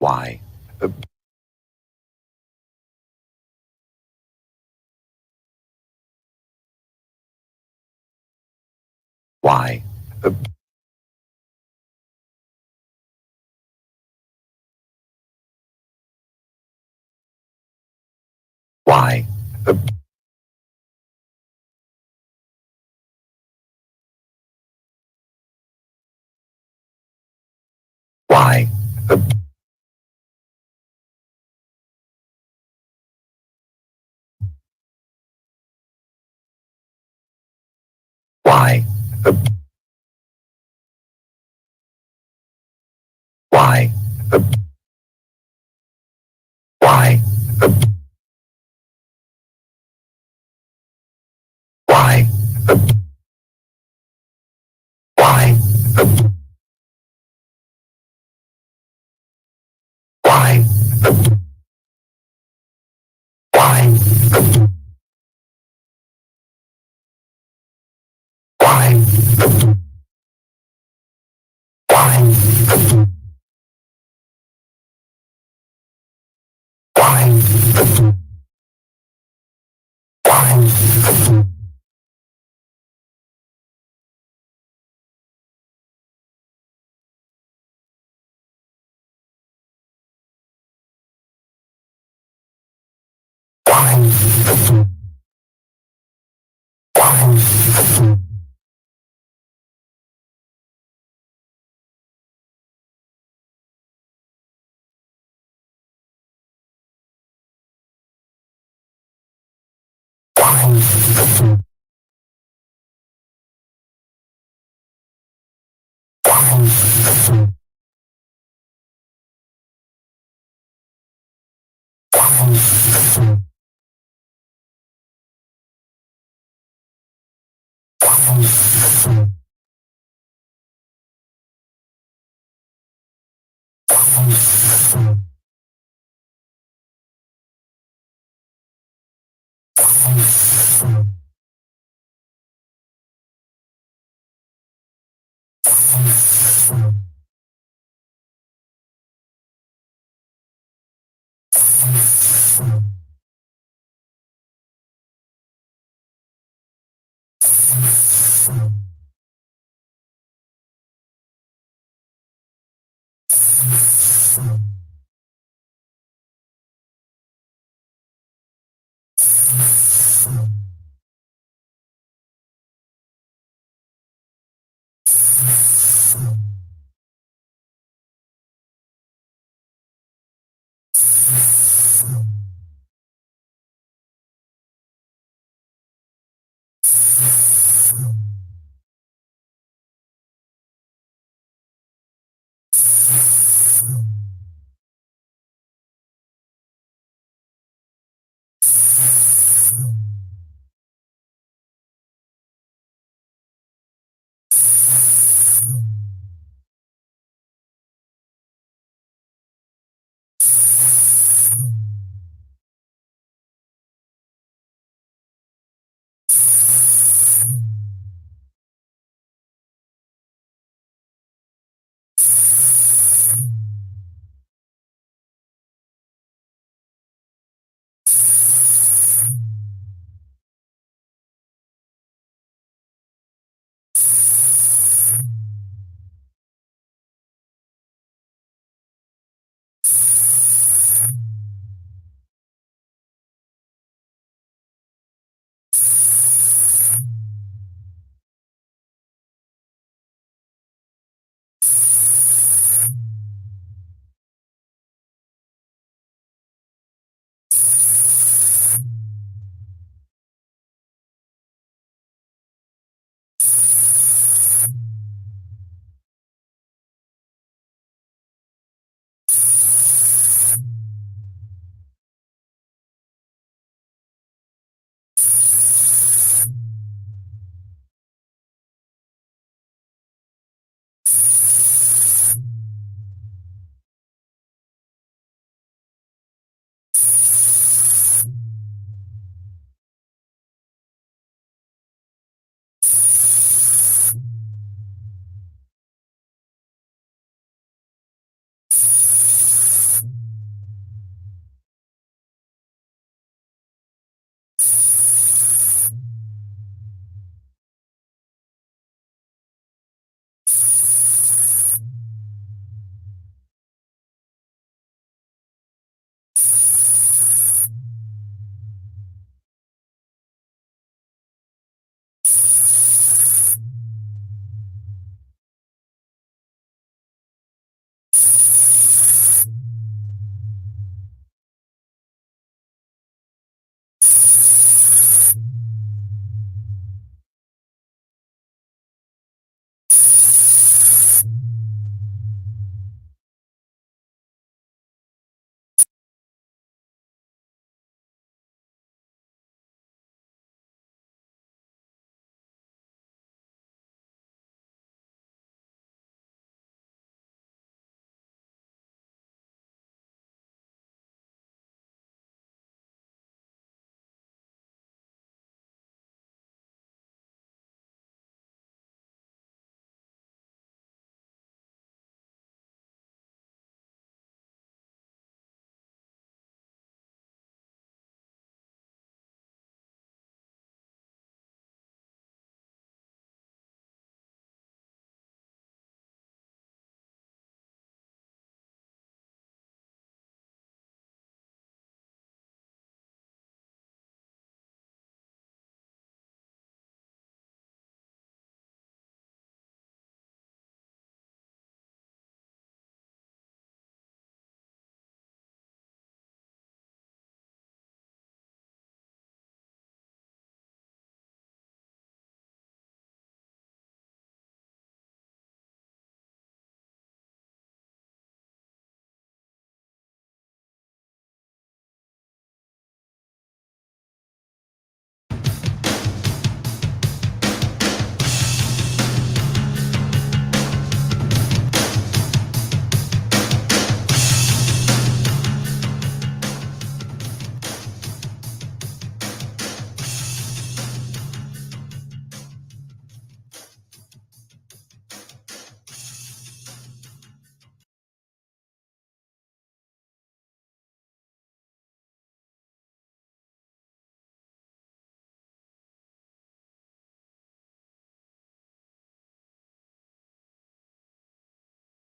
Why? Why? Why? Why? Why? Why? Why? Why? Why? Why? Why? Why? Why? Why? Why?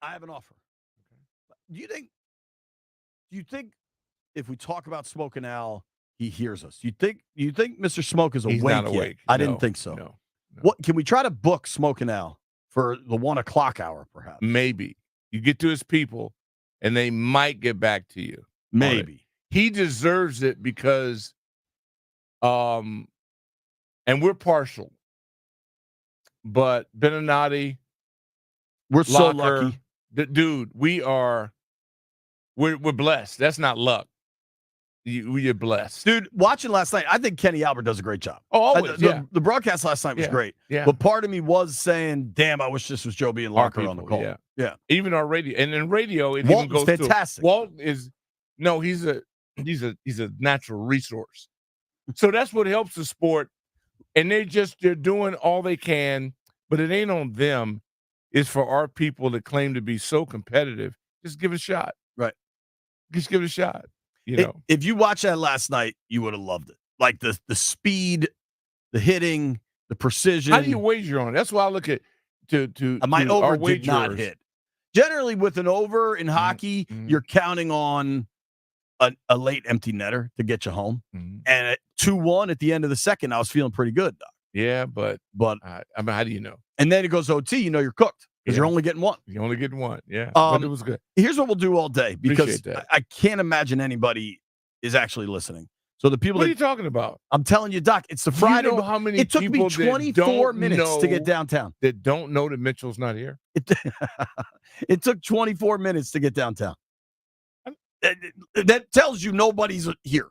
I have an offer. Do you think if we talk about Smoking Al, he hears us? You think Mr. Smoke is He's awake not yet? awake. I didn't think so. No. What can we try to book Smoking Al for the 1 o'clock hour, perhaps? Maybe. You get to his people, and they might get back to you. Maybe. He deserves it because, and we're partial, but Beninati, We're so Locker, lucky. Dude, we're blessed. That's not luck. You're blessed. Dude, watching last night, I think Kenny Albert does a great job. Oh, always, the broadcast last night was great. Yeah. But part of me was saying, damn, I wish this was Joby and Locker on the call. Yeah. Even our radio. And in radio, it Walt even goes fantastic. Walt is he's a natural resource. So that's what helps the sport. And they're doing all they can, but it ain't on them. It's for our people that claim to be so competitive. Just give it a shot. Right. Just give it a shot. You know. If you watched that last night, you would have loved it. Like the speed, the hitting, the precision. How do you wager on it? That's why I look at my over our did not hit. Generally, with an over in hockey, you're counting on a late empty netter to get you home. And at 2-1 at the end of the second, I was feeling pretty good, Doc. Yeah, but I mean, how do you know? And then it goes OT, you're cooked because you're only getting one. You're only getting one, yeah. But it was good. Here's what we'll do all day because I can't imagine anybody is actually listening. So the people what are you talking about? I'm telling you, Doc, it's the Friday. You know how many it took me 24 minutes to get downtown. That don't know that Mitchell's not here? It took 24 minutes to get downtown. That tells you nobody's here.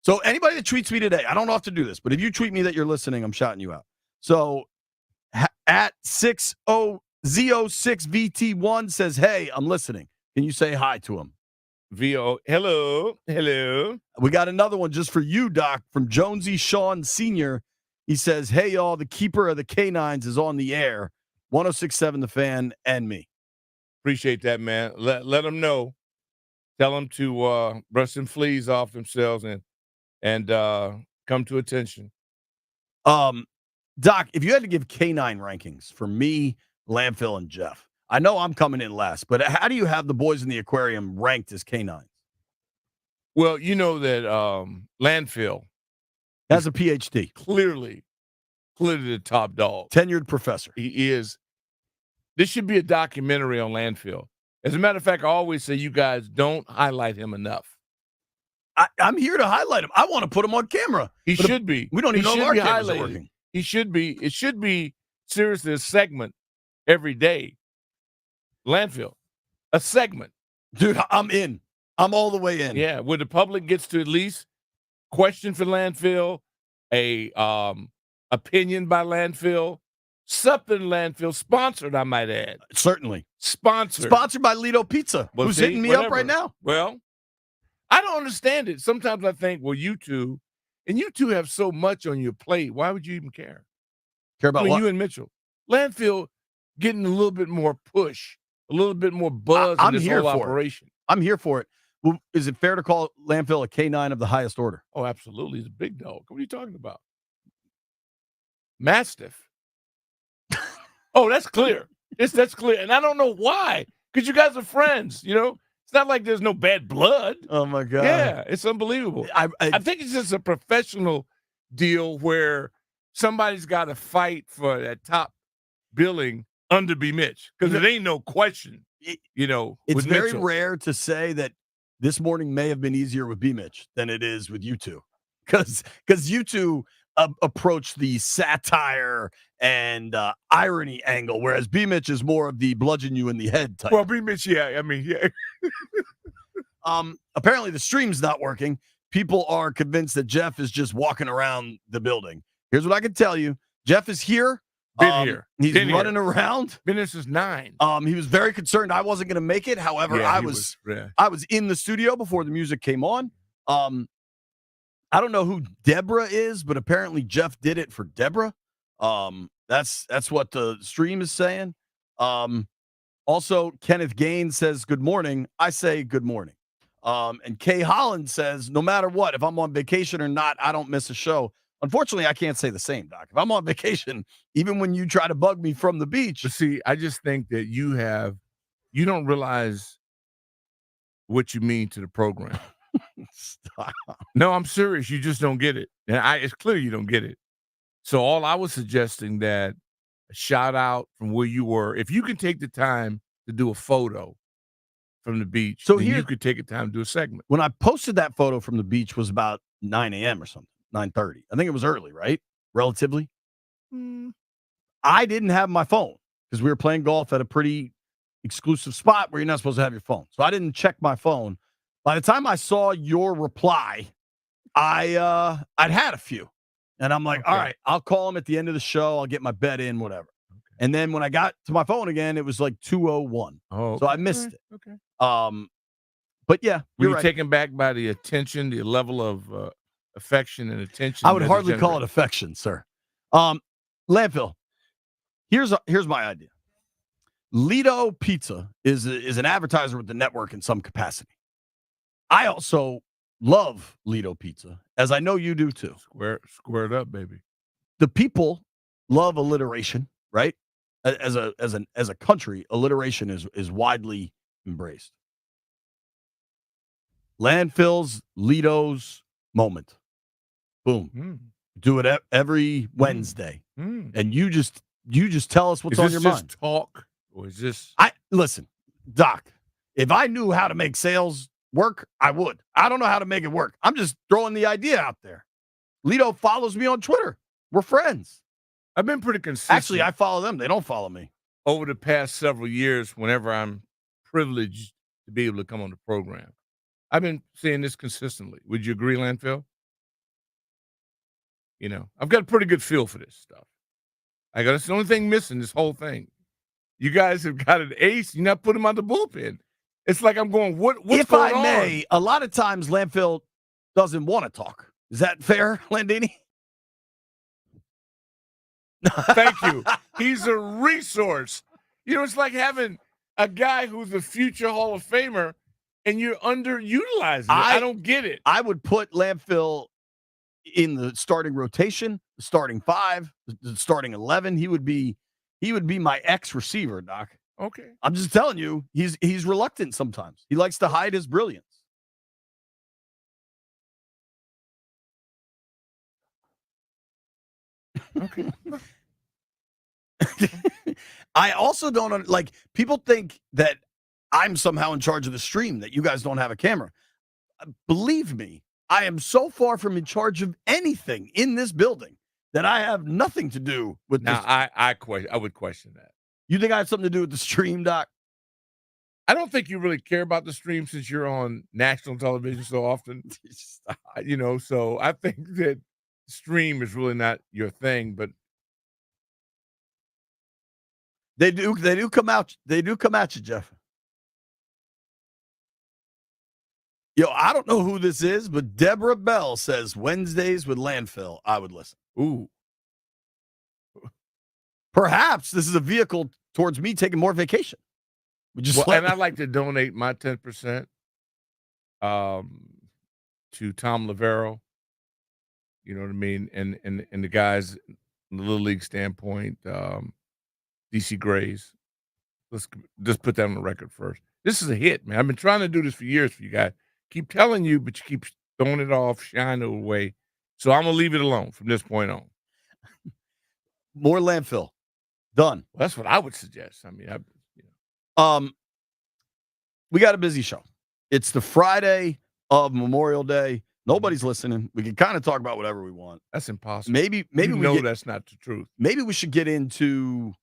So anybody that tweets me today, I don't know how to do this, but if you tweet me that you're listening, I'm shouting you out. So at 60Z06VT1 says, hey, I'm listening. Can you say hi to him? VO, hello. We got another one just for you, Doc, from Jonesy Sean Sr. He says, hey, y'all, the keeper of the Canines is on the air. 106.7 The Fan and me. Appreciate that, man. Let them know. Tell them to brush some fleas off themselves and come to attention. Doc, if you had to give K9 rankings for me, Landfill, and Jeff, I know I'm coming in last, but how do you have the boys in the aquarium ranked as K9? Well, you know that Landfill has a PhD. Clearly the top dog. Tenured professor. He is. This should be a documentary on Landfill. As a matter of fact, I always say you guys don't highlight him enough. I'm here to highlight him. I want to put him on camera. He should be. We don't even know if our cameras are working. He should be. It should be seriously a segment every day. Landfill, a segment. Dude, I'm in. I'm all the way in. Yeah, where the public gets to at least question for Landfill, a opinion by Landfill, something Landfill sponsored, I might add. Certainly. Sponsored by Lido Pizza, who's hitting me up right now. Well, I don't understand it. Sometimes I think, well, you two have so much on your plate. Why would you even care? Care about what? You and Mitchell. Landfill getting a little bit more push, a little bit more buzz in this whole operation. I'm here for it. Well, is it fair to call Landfill a K9 of the highest order? Oh, absolutely. He's a big dog. What are you talking about? Mastiff. Oh, that's clear. That's clear. And I don't know why. Because you guys are friends, you know? It's not like there's no bad blood. Oh, my God. Yeah, it's unbelievable. I think it's just a professional deal where somebody's got to fight for that top billing under BMitch because it ain't no question, you know. It's very rare to say that this morning may have been easier with BMitch than it is with you two because you two approach the satire and irony angle, whereas BMitch is more of the bludgeon you in the head type. Well, BMitch, yeah. I mean, yeah. Apparently the stream's not working. People are convinced that Jeff is just walking around the building. Here's what I can tell you. Jeff is here. Here. He's running around. Been here since 9. He was very concerned I wasn't going to make it. However, I was in the studio before the music came on. I don't know who Deborah is, but apparently Jeff did it for Deborah. That's what the stream is saying. Also, Kenneth Gaines says, good morning. I say good morning. And Kay Holland says, no matter what, if I'm on vacation or not, I don't miss a show. Unfortunately, I can't say the same, Doc. If I'm on vacation, even when you try to bug me from the beach. But see, I just think that you don't realize what you mean to the program. Stop. No, I'm serious. You just don't get it. And it's clear you don't get it. So all I was suggesting that a shout out from where you were, if you can take the time to do a photo from the beach, so you could take the time to do a segment. When I posted that photo from the beach was about 9 a.m. or something. 9:30. I think it was early, right? Relatively. I didn't have my phone because we were playing golf at a pretty exclusive spot where you're not supposed to have your phone. So I didn't check my phone. By the time I saw your reply, I'd had a few. And I'm like, all right, I'll call him at the end of the show. I'll get my bet in, whatever. Okay. And then when I got to my phone again, it was like 2:01. Oh, so I missed it. Okay. But yeah, were you taken back by the attention, the level of affection and attention? I would hardly call it affection, sir. Landfill. Here's my idea. Lido Pizza is an advertiser with the network in some capacity. I also love Lido Pizza, as I know you do too. Square it up, baby. The people love alliteration, right? As a country, alliteration is widely embraced. Landfill's Lido's moment. Boom. Do it every Wednesday. And you just tell us what's on your mind. Is this just talk or is this? Listen, Doc, if I knew how to make sales work, I would. I don't know how to make it work. I'm just throwing the idea out there. Lido follows me on Twitter. We're friends. I've been pretty consistent. Actually, I follow them. They don't follow me. Over the past several years, whenever I'm privileged to be able to come on the program, I've been saying this consistently. Would you agree, Landfill? You know, I've got a pretty good feel for this stuff. That's the only thing missing this whole thing. You guys have got an ace. You're not putting him on the bullpen. It's like I'm going, what's if going I may, on? A lot of times Landfill doesn't want to talk. Is that fair, Landini? Thank you. He's a resource. You know, it's like having a guy who's a future Hall of Famer and you're underutilizing it. I don't get it. I would put Landfill in the starting rotation, the starting 5, the starting 11. He would be my ex receiver, Doc. Okay. I'm just telling you, he's reluctant sometimes. He likes to hide his brilliance. Okay. I also don't like people think that I'm somehow in charge of the stream, that you guys don't have a camera. Believe me, I am so far from in charge of anything in this building that I have nothing to do with Now, this. I would question that. You think I have something to do with the stream, Doc? I don't think you really care about the stream since you're on national television so often. So I think that stream is really not your thing, but They do come out. They do come at you, Jeff. Yo, I don't know who this is, but Deborah Bell says Wednesdays with landfill. I would listen. ooh, Perhaps this is a vehicle towards me taking more vacation. and I'd like to donate my 10% to Tom Lavero. You know what I mean? And the guys in the Little League standpoint, DC Grays. Let's just put that on the record first. This is a hit, man. I've been trying to do this for years for you guys. Keep telling you, but you keep throwing it off, shining it away. So I'm gonna leave it alone from this point on. More landfill. Done. Well, that's what I would suggest. I mean, we got a busy show. It's the Friday of Memorial Day. Nobody's listening. We can kind of talk about whatever we want. That's impossible. Maybe that's not the truth. Maybe we should get into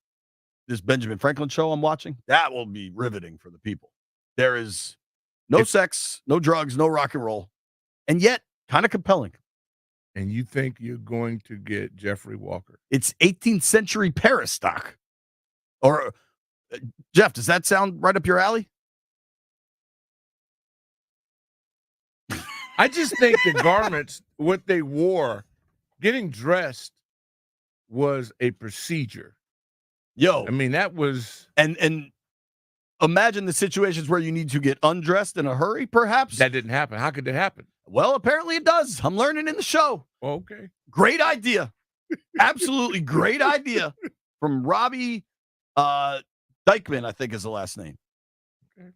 this Benjamin Franklin show I'm watching. That will be riveting for the people. There is no sex, no drugs, no rock and roll, and yet kind of compelling. And you think you're going to get Jeffrey Walker? It's 18th century Paris, Doc. Or Jeff, does that sound right up your alley? I just think the garments, what they wore, getting dressed was a procedure. Yo, I mean, that was and imagine the situations where you need to get undressed in a hurry, perhaps. that didn't happen. How could that happen? Well, apparently it does. I'm learning in the show. Okay. Great idea. Absolutely great idea from Robbie Dykeman, I think is the last name. Okay.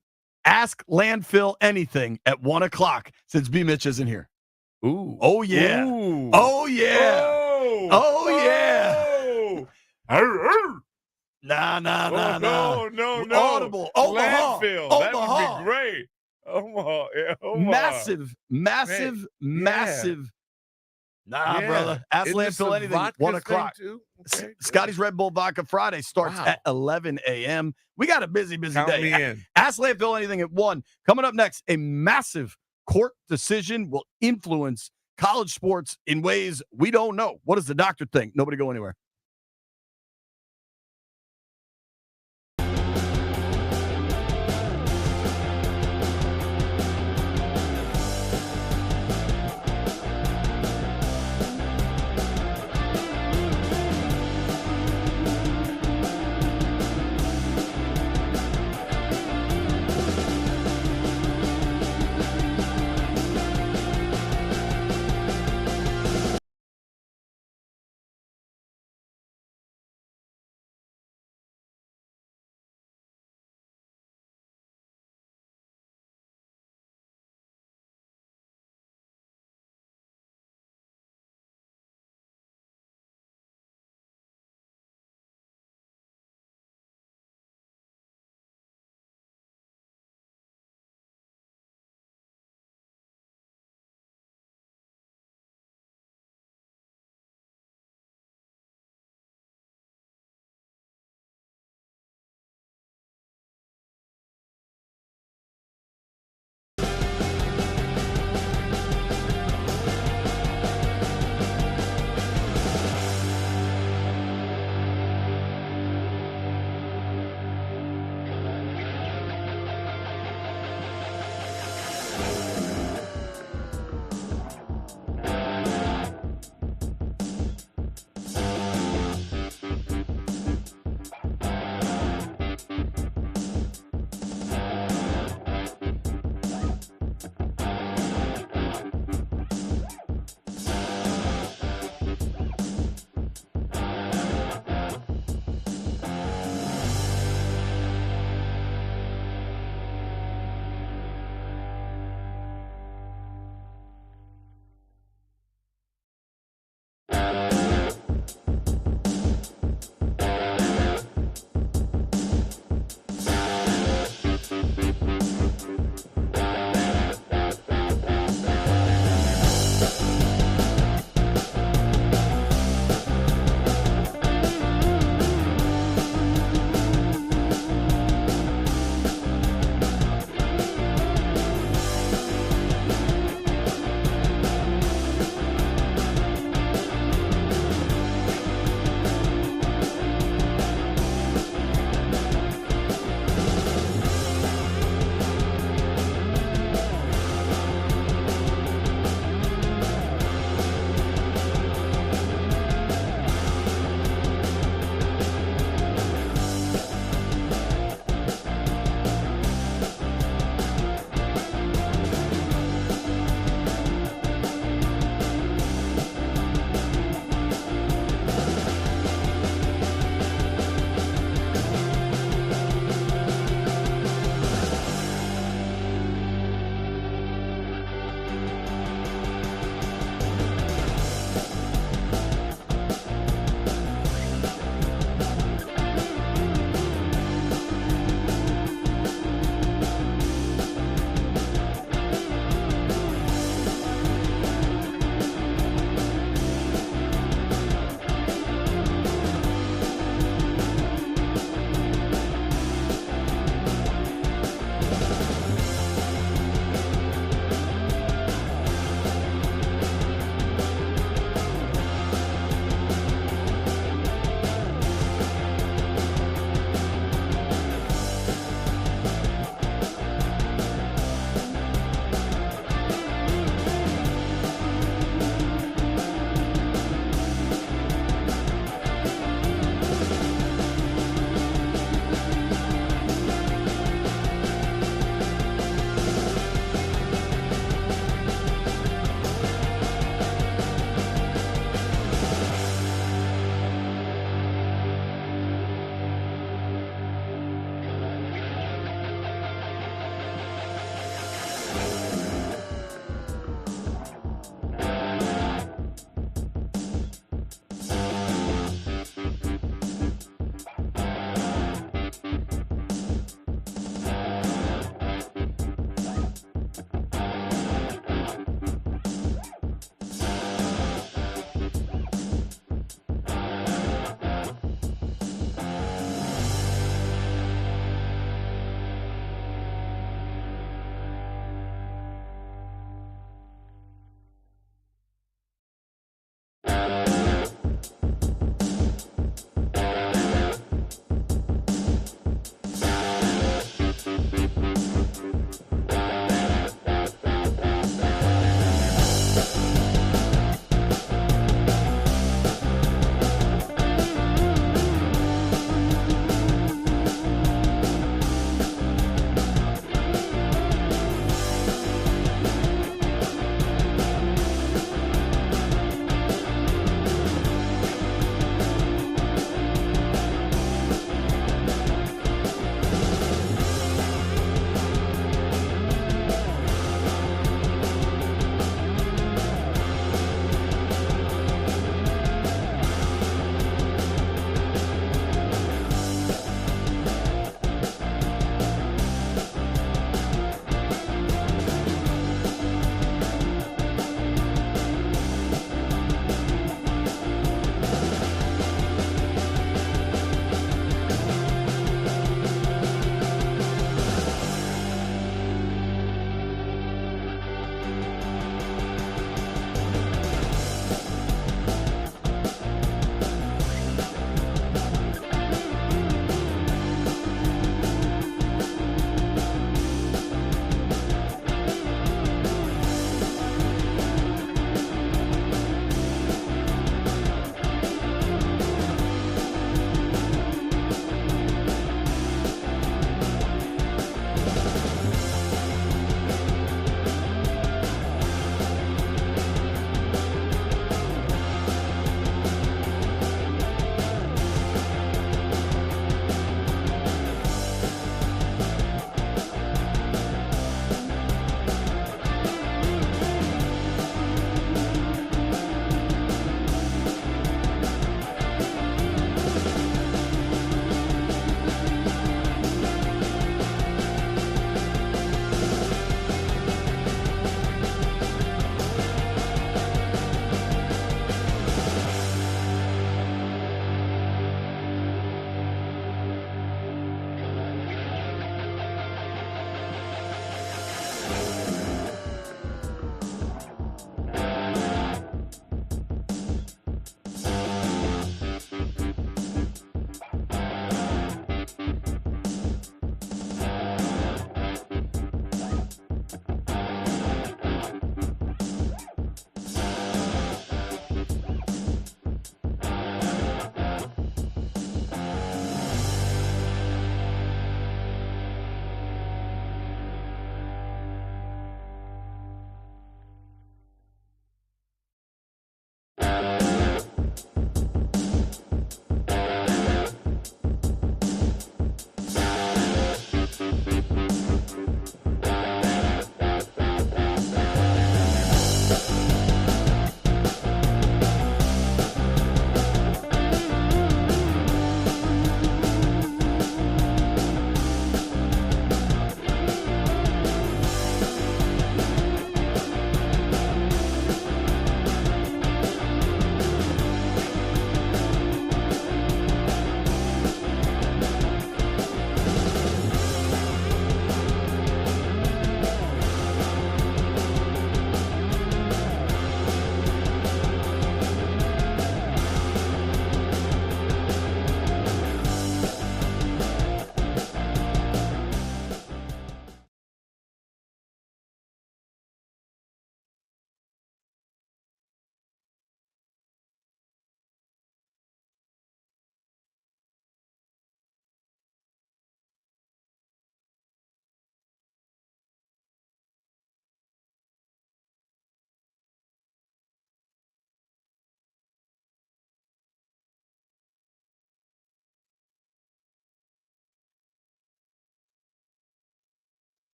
Ask landfill anything at 1:00 since BMitch isn't here. Ooh. Oh, yeah. Ooh. Oh, yeah. Oh, yeah. Oh. Nah. No. Audible. Omaha. Landfill. Omaha. That would be great. Omaha. Yeah, Omaha. Massive. Nah, Yeah. brother. Ask Isn't this landfill a anything. vodka 1:00. thing, too? Okay, Scotty's Red Bull Vodka Friday starts Wow. at 11 a.m. We got a busy Count day. me in. Ask landfill anything at 1. Coming up next, a massive court decision will influence college sports in ways we don't know. What does the doctor think? Nobody go anywhere.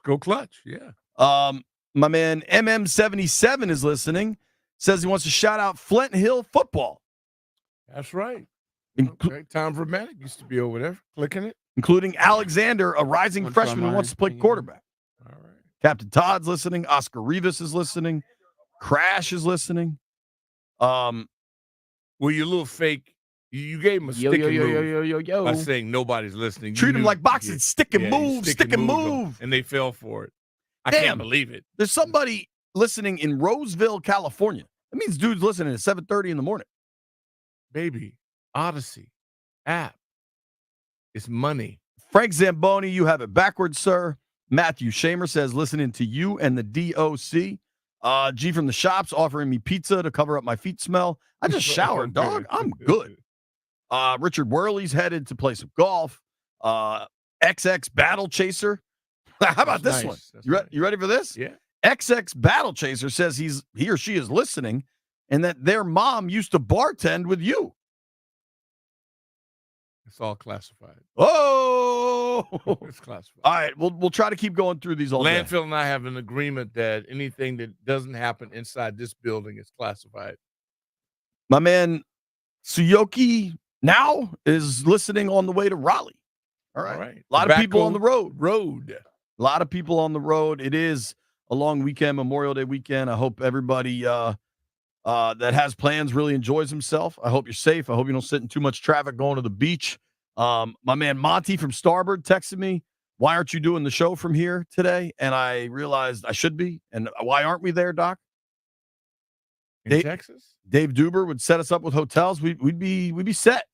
go Clutch. Yeah. My man MM77 is listening. Says he wants to shout out Flint Hill football. That's right. Inclu- Okay. Tom Vermanik used to be over there clicking it. Including Alexander, a rising One freshman from who wants to play mine. quarterback. All right. Captain Todd's listening. Oscar Rivas is listening. Crash is listening. Well, you little fake. You gave him a Yo, stick yo, and yo, move yo, yo, yo, yo. by saying nobody's listening. You treat him knew- like boxing. Stick and you move. Stick and moved them, move. and they fell for it. I Damn. can't believe it. There's somebody listening in Roseville, California. That means dude's listening at 7:30 in the morning. Baby, Odyssey app. It's money. Frank Zamboni, you have it backwards, sir. Matthew Shamer says, listening to you and the DOC. G from the shops offering me pizza to cover up my feet smell. I just showered, dog. I'm good. Richard Worley's headed to play some golf. XX Battle Chaser. How about That's this nice. one? That's You, nice. you ready for this? Yeah. XX Battle Chaser says he or she is listening and that their mom used to bartend with you. It's all classified. Oh, It's classified. all right. We'll try to keep going through these all day. Landfill and I have an agreement that anything that doesn't happen inside this building is classified. My man Suyoki now is listening on the way to Raleigh. All right. All right. A lot of people on the road. Road. A lot of people on the road. It is a long weekend, Memorial Day weekend. I hope everybody that has plans really enjoys himself. I hope you're safe. I hope you don't sit in too much traffic going to the beach. My man Monty from Starboard texted me, why aren't you doing the show from here today? And I realized I should be. And why aren't we there, Doc? In Texas? Dave Duber would set us up with hotels. We'd be set.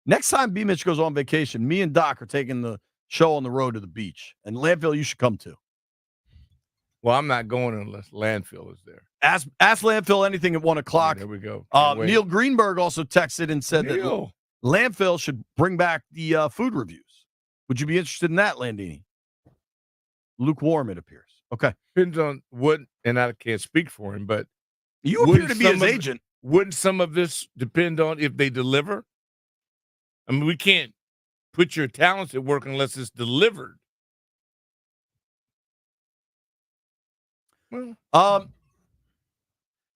Next time BMitch goes on vacation, me and Doc are taking the show on the road to the beach. And Landfill, you should come too. Well, I'm not going unless Landfill is there. Ask Landfill anything at 1 o'clock. There we go. Neil Greenberg also texted and said that Landfill should bring back the food reviews. Would you be interested in that, Landini? Lukewarm, it appears. Okay. Depends on what, and I can't speak for him, but You appear to be his agent. Wouldn't some of this depend on if they deliver? I mean, we can't put your talents at work unless it's delivered. Well,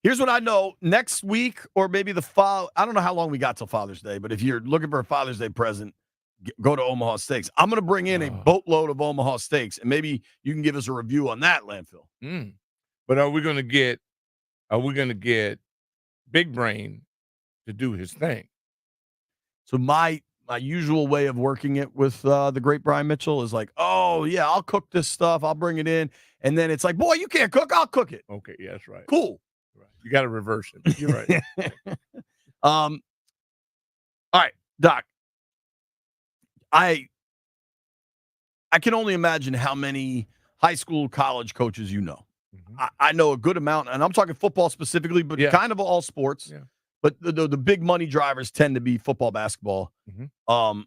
Here's what I know. Next week, or maybe I don't know how long we got till Father's Day, but if you're looking for a Father's Day present, go to Omaha Steaks. I'm going to bring in a boatload of Omaha Steaks, and maybe you can give us a review on that, Landfill. But are we going to get Big Brain to do his thing? So my usual way of working it with the great Brian Mitchell is like, oh, yeah, I'll cook this stuff. I'll bring it in. And then it's like, boy, you can't cook. I'll cook it. Okay, yeah, that's right. Cool. Right. You got to reverse it. You're right. All right, Doc. I can only imagine how many high school, college coaches you know. Mm-hmm. I know a good amount, and I'm talking football specifically, but kind of all sports. Yeah. But the big money drivers tend to be football, basketball. Mm-hmm.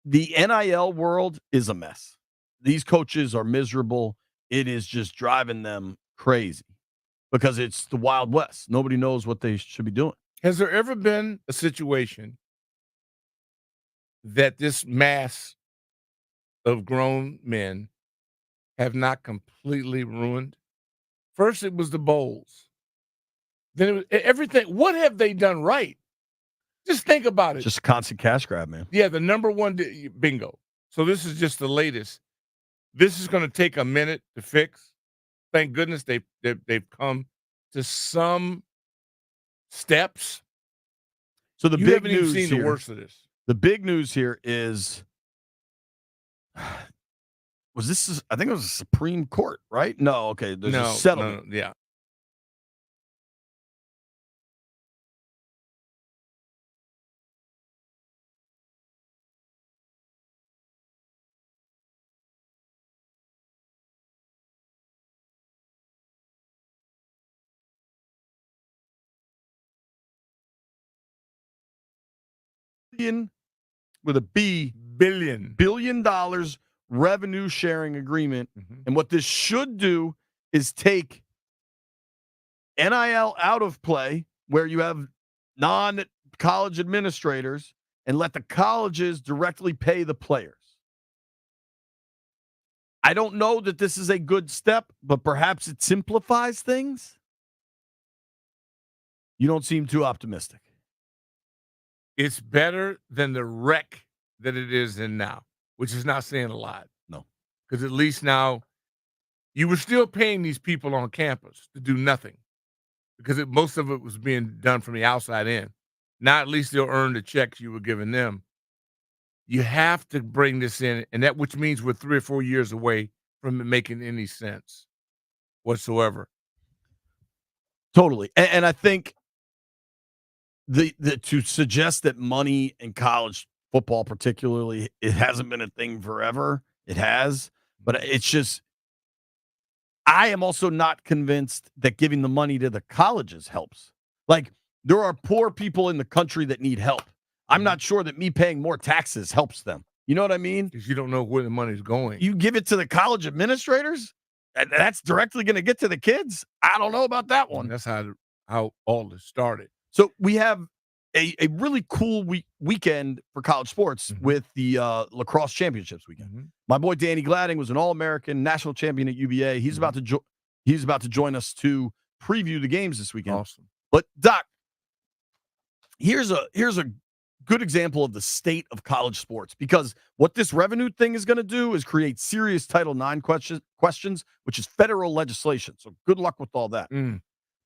The NIL world is a mess. These coaches are miserable. It is just driving them crazy because it's the Wild West. Nobody knows what they should be doing. Has there ever been a situation that this mass of grown men have not completely ruined? First, it was the bowls. Then it was everything. What have they done right? Just think about it. Just a constant cash grab, man. Yeah, the number one bingo. So this is just the latest. This is going to take a minute to fix. Thank goodness they've come to some steps. So the You big haven't even news seen here, the worst of this. The big news here is, I think it was a Supreme Court, right? No, okay. There's a settlement. No, yeah. With a B, $1 billion revenue sharing agreement. Mm-hmm. And what this should do is take NIL out of play where you have non-college administrators and let the colleges directly pay the players. I don't know that this is a good step, but perhaps it simplifies things. You don't seem too optimistic. It's better than the wreck that it is in now, which is not saying a lot. No. Because at least now you were still paying these people on campus to do nothing because most of it was being done from the outside in. Now at least they'll earn the checks you were giving them. You have to bring this in, and that which means we're 3 or 4 years away from it making any sense whatsoever. Totally. And I think the to suggest that money in college football, particularly, it hasn't been a thing forever. It has, but it's just I am also not convinced that giving the money to the colleges helps. Like, there are poor people in the country that need help. I'm not sure that me paying more taxes helps them. You know what I mean? Because you don't know where the money's going. You give it to the college administrators, and that's directly going to get to the kids. I don't know about that one. And that's how all this started. So we have a really cool weekend for college sports with the lacrosse championships weekend. My boy Danny Gladding was an All-American national champion at UVA. He's about to join us to preview the games this weekend. Awesome. But Doc, here's a good example of the state of college sports, because what this revenue thing is going to do is create serious Title IX questions, which is federal legislation. So good luck with all that.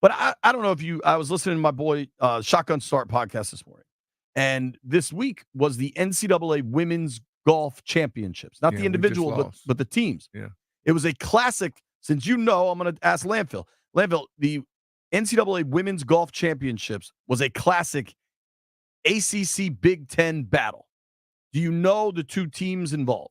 But I don't know if I was listening to my boy Shotgun Start podcast this morning, and this week was the NCAA Women's Golf Championships, not the individual, but the teams. Yeah. It was a classic. Since I'm going to ask Landfill. Landfill, the NCAA Women's Golf Championships was a classic ACC Big Ten battle. Do you know the two teams involved?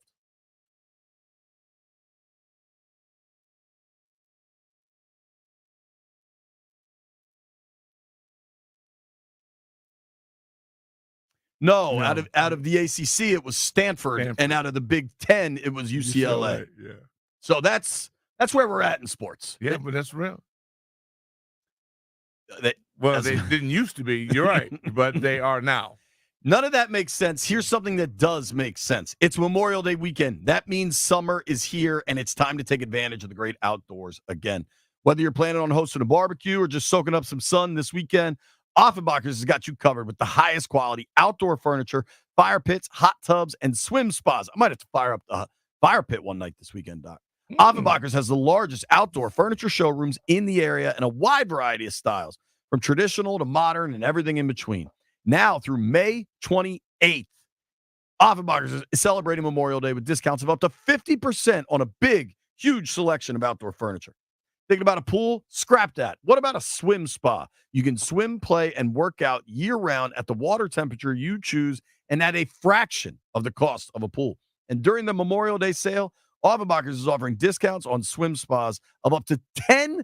No, out of the ACC, it was Stanford, and out of the Big Ten, it was UCLA. Yeah. So that's where we're at in sports. Yeah, but that's real. They didn't used to be. You're right, but they are now. None of that makes sense. Here's something that does make sense. It's Memorial Day weekend. That means summer is here, and it's time to take advantage of the great outdoors again. Whether you're planning on hosting a barbecue or just soaking up some sun this weekend, Offenbachers has got you covered with the highest quality outdoor furniture, fire pits, hot tubs, and swim spas. I might have to fire up the fire pit one night this weekend, Doc. Offenbachers has the largest outdoor furniture showrooms in the area and a wide variety of styles, from traditional to modern and everything in between. Now through May 28th, Offenbachers is celebrating Memorial Day with discounts of up to 50% on a big, huge selection of outdoor furniture. Thinking about a pool? Scrap that. What about a swim spa? You can swim, play, and work out year-round at the water temperature you choose and at a fraction of the cost of a pool. And during the Memorial Day sale, Offenbachers is offering discounts on swim spas of up to 10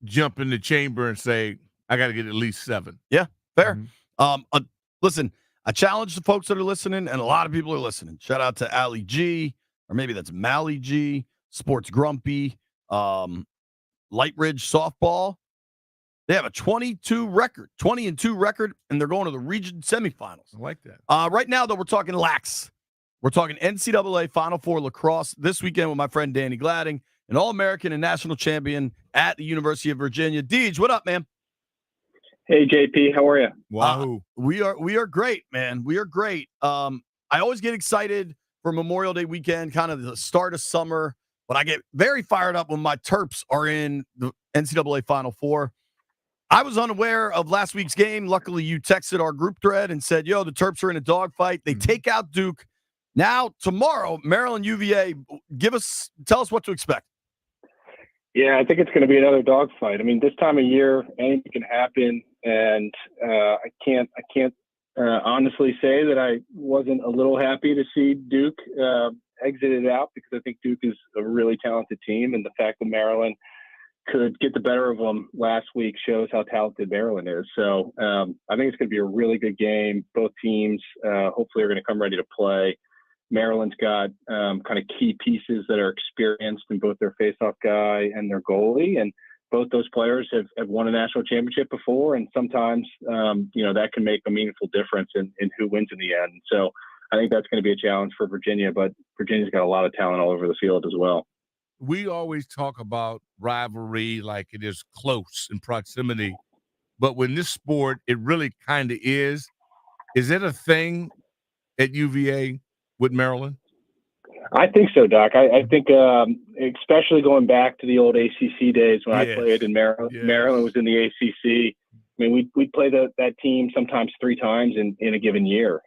jump in the chamber and say, I got to get at least 7. Yeah, fair. Mm-hmm. Listen, I challenge the folks that are listening, and a lot of people are listening. Shout out to Ali G, or maybe that's Mally G, Sports Grumpy, Light Ridge Softball. They have a 20-2 record, and they're going to the region semifinals. I like that. Right now, though, we're talking lax. We're talking NCAA Final Four lacrosse this weekend with my friend Danny Gladding, an All-American and national champion at the University of Virginia. Deej, what up, man? Hey, JP, how are you? Wahoo. We are great, man. We are great. I always get excited for Memorial Day weekend, kind of the start of summer, but I get very fired up when my Terps are in the NCAA Final Four. I was unaware of last week's game. Luckily, you texted our group thread and said, yo, the Terps are in a dogfight. They take out Duke. Now, tomorrow, Maryland UVA, tell us what to expect. Yeah, I think it's going to be another dogfight. I mean, this time of year, anything can happen, and I can't honestly say that I wasn't a little happy to see Duke exited out, because I think Duke is a really talented team, and the fact that Maryland could get the better of them last week shows how talented Maryland is. So I think it's going to be a really good game. Both teams hopefully are going to come ready to play. Maryland's got kind of key pieces that are experienced in both their faceoff guy and their goalie. And both those players have won a national championship before. And sometimes, that can make a meaningful difference in who wins in the end. So I think that's going to be a challenge for Virginia, but Virginia's got a lot of talent all over the field as well. We always talk about rivalry like it is close in proximity, but when this sport, it really kind of is. Is it a thing at UVA with Maryland? I think so, Doc. I think especially going back to the old ACC days when I played in Maryland. Yes. Maryland was in the ACC. I mean, we'd play that team sometimes 3 times in a given year.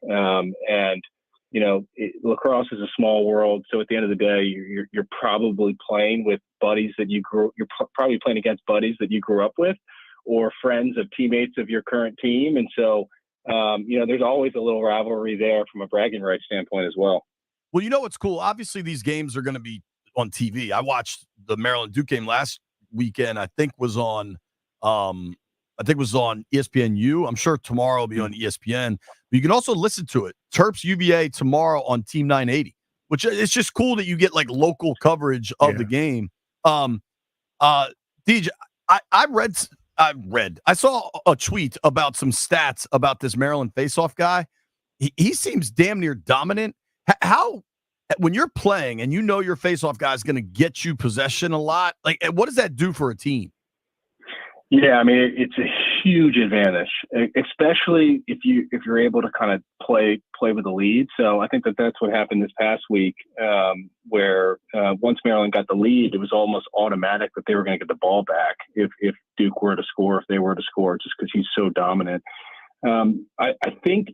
Lacrosse is a small world, so at the end of the day, you're probably playing with buddies that you're probably playing against buddies that you grew up with, or friends of teammates of your current team, and so there's always a little rivalry there from a bragging rights standpoint as well. Well, you know what's cool? Obviously, these games are going to be on TV. I watched the Maryland Duke game last weekend. I think was on ESPNU. I'm sure tomorrow will be on ESPN. But you can also listen to it. Terps UVA tomorrow on Team 980, which it's just cool that you get like local coverage of the game. DJ, I saw a tweet about some stats about this Maryland faceoff guy. He seems damn near dominant. How, when you're playing and you know your faceoff guy is going to get you possession a lot, like what does that do for a team? Yeah, I mean, it's a huge advantage, especially if you're able to kind of play with the lead. So I think that's what happened this past week, where once Maryland got the lead, it was almost automatic that they were going to get the ball back if Duke were to score, if they were to score, just because he's so dominant. I think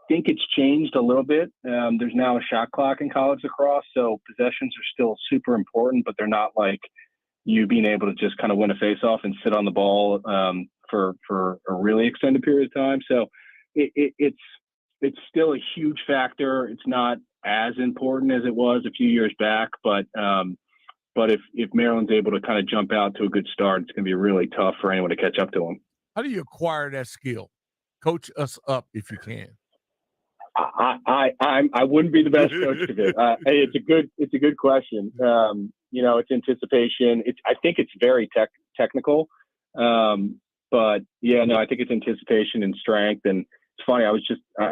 it's changed a little bit. There's now a shot clock in college lacrosse, so possessions are still super important, but they're not like you being able to just kind of win a face-off and sit on the ball for a really extended period of time. So it's still a huge factor. It's not as important as it was a few years back, but if Maryland's able to kind of jump out to a good start, it's going to be really tough for anyone to catch up to them. How do you acquire that skill? Coach us up if you can. I wouldn't be the best coach of it. Hey, it's a good question. It's anticipation. I think it's very technical. But yeah, no, I think it's anticipation and strength. And it's funny. I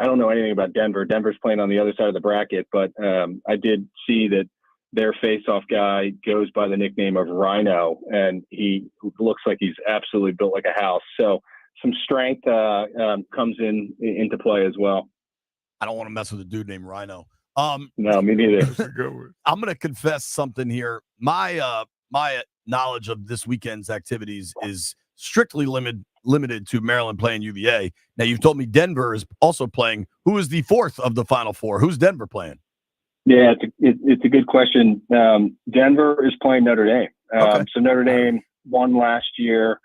don't know anything about Denver. Denver's playing on the other side of the bracket, but I did see that their face-off guy goes by the nickname of Rhino, and he looks like he's absolutely built like a house. So some strength comes into play as well. I don't want to mess with a dude named Rhino. No, me neither. I'm going to confess something here. My knowledge of this weekend's activities is strictly limited to Maryland playing UVA. Now, you've told me Denver is also playing. Who is the fourth of the Final Four? Who's Denver playing? Yeah, it's a good question. Denver is playing Notre Dame. Okay. So Notre Dame won last year.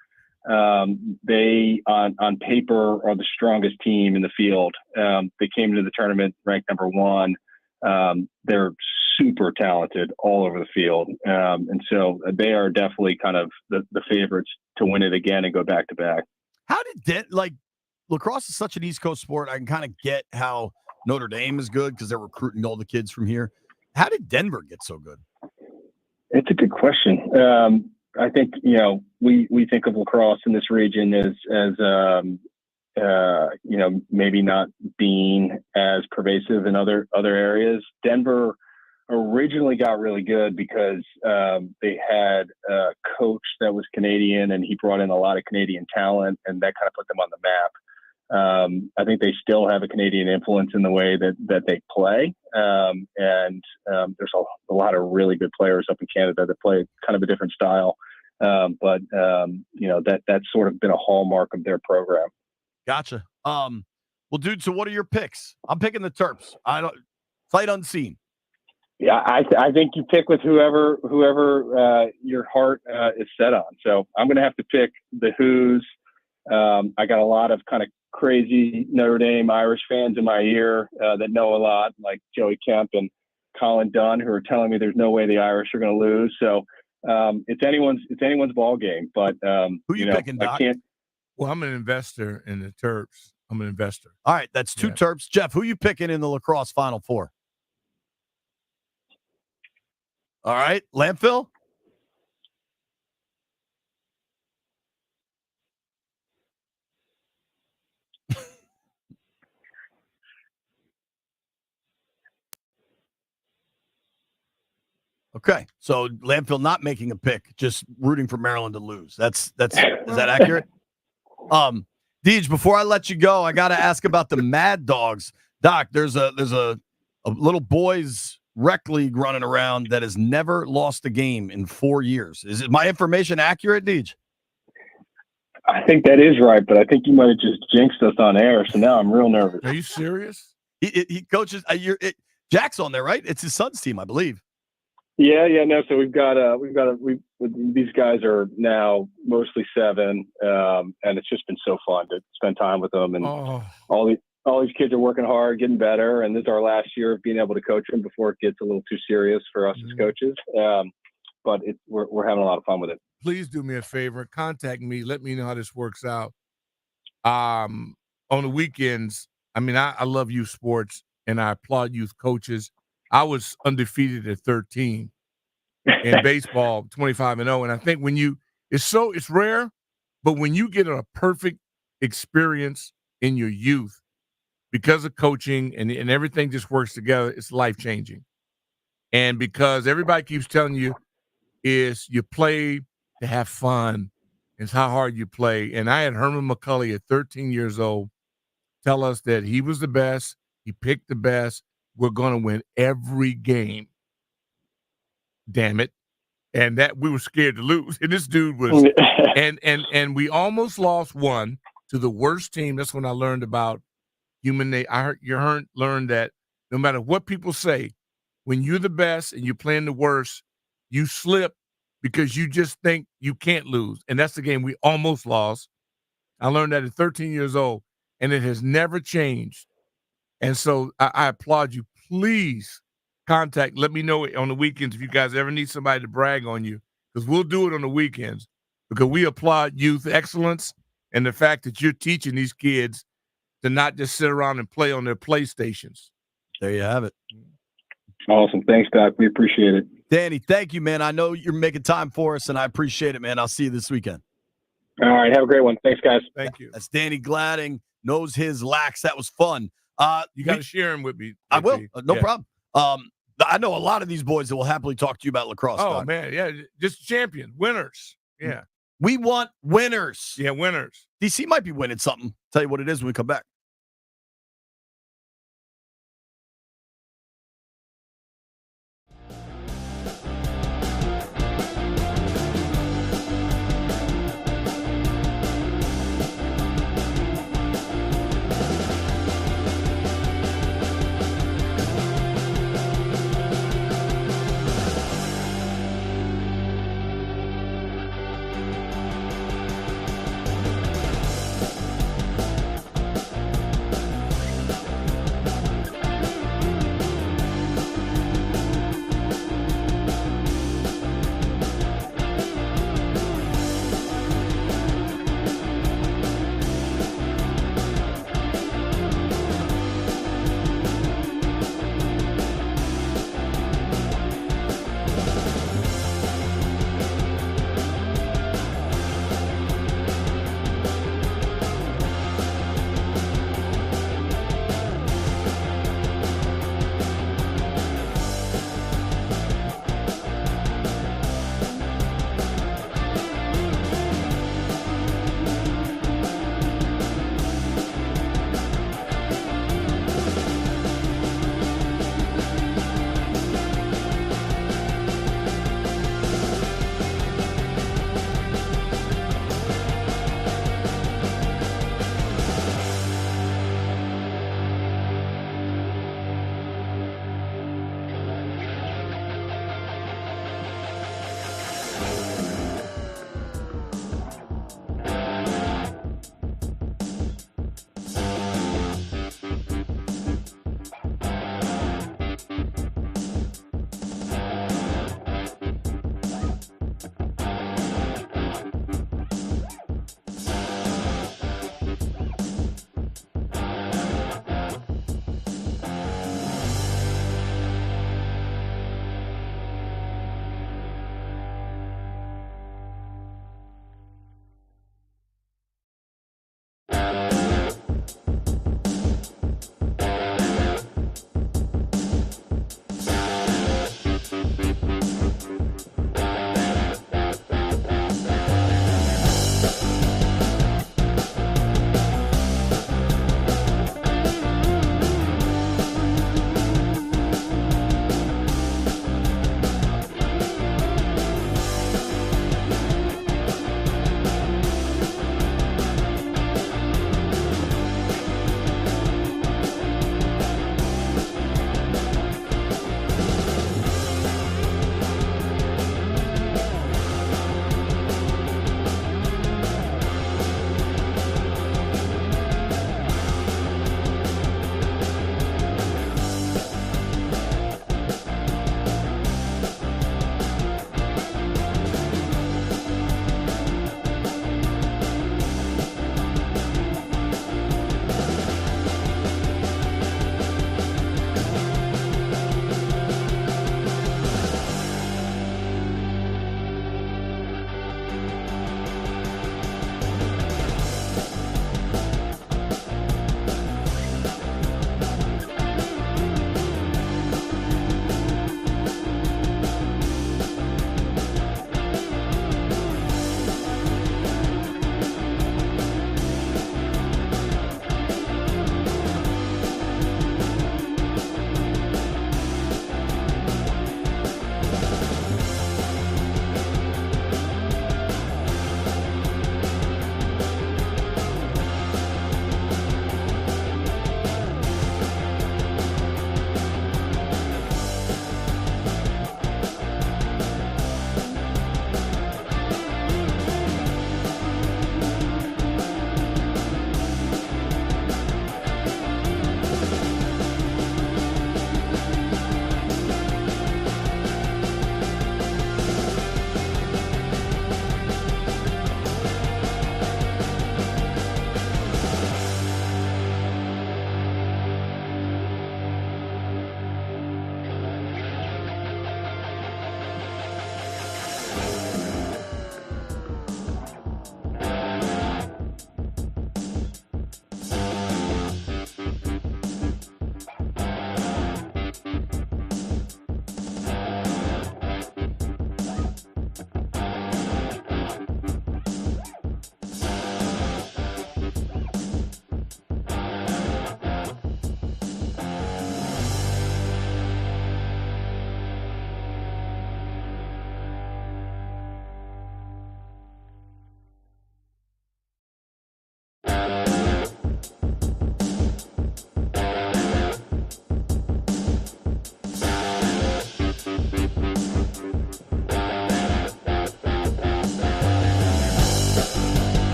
They on paper are the strongest team in the field. They came into the tournament ranked number 1. They're super talented all over the field. And so they are definitely kind of the favorites to win it again and go back to back. How did lacrosse is such an East Coast sport. I can kind of get how Notre Dame is good because they're recruiting all the kids from here. How did Denver get so good? It's a good question. I think, we think of lacrosse in this region as maybe not being as pervasive in other areas. Denver originally got really good because they had a coach that was Canadian, and he brought in a lot of Canadian talent, and that kind of put them on the map. I think they still have a Canadian influence in the way that they play. And there's a lot of really good players up in Canada that play kind of a different style. But that's sort of been a hallmark of their program. Gotcha. Well, dude, so what are your picks? I'm picking the Terps. Sight unseen. Yeah, I think you pick with whoever your heart is set on. So I'm going to have to pick the Who's. I got a lot of kind of crazy Notre Dame Irish fans in my ear that know a lot, like Joey Kemp and Colin Dunn, who are telling me there's no way the Irish are going to lose. So it's anyone's ball game. But who you picking, Doc? I can't. Well, I'm an investor in the Terps. I'm an investor. All right, that's two Terps. Jeff, who you picking in the lacrosse Final Four? All right, Landfill. Okay, so Landfill not making a pick, just rooting for Maryland to lose. Is that accurate? Deej, before I let you go, I got to ask about the Mad Dogs. Doc, there's a little boys rec league running around that has never lost a game in 4 years. Is it my information accurate, Deej? I think that is right, but I think you might have just jinxed us on air, so now I'm real nervous. Are you serious? He coaches. Jack's on there, right? It's his son's team, I believe. Yeah, no. So these guys are now mostly 7, and it's just been so fun to spend time with them, and all these kids are working hard, getting better, and this is our last year of being able to coach them before it gets a little too serious for us as coaches. But we're having a lot of fun with it. Please do me a favor, contact me, let me know how this works out. On the weekends, I mean, I love youth sports and I applaud youth coaches. I was undefeated at 13 in baseball, 25-0. And I think it's rare, but when you get a perfect experience in your youth because of coaching and everything just works together, it's life-changing. And because everybody keeps telling you is you play to have fun. It's how hard you play. And I had Herman McCulley at 13 years old tell us that he was the best. He picked the best. We're going to win every game. Damn it. And that we were scared to lose. And this dude was and we almost lost one to the worst team. That's when I learned about human nature. I learned that no matter what people say, when you're the best and you're playing the worst, you slip because you just think you can't lose. And that's the game we almost lost. I learned that at 13 years old, and it has never changed. And so I applaud you. Please let me know on the weekends if you guys ever need somebody to brag on you, because we'll do it on the weekends, because we applaud youth excellence and the fact that you're teaching these kids to not just sit around and play on their PlayStations. There you have it. Awesome. Thanks, Doc. We appreciate it. Danny, thank you, man. I know you're making time for us, and I appreciate it, man. I'll see you this weekend. All right. Have a great one. Thanks, guys. Thank you. That's Danny Gladding. Knows his lax. That was fun. You got to share him with me. I will. No problem. I know a lot of these boys that will happily talk to you about lacrosse. Oh, Doc. man. Yeah. Just champion. Winners. Yeah. We want winners. Yeah, winners. DC might be winning something. Tell you what it is when we come back.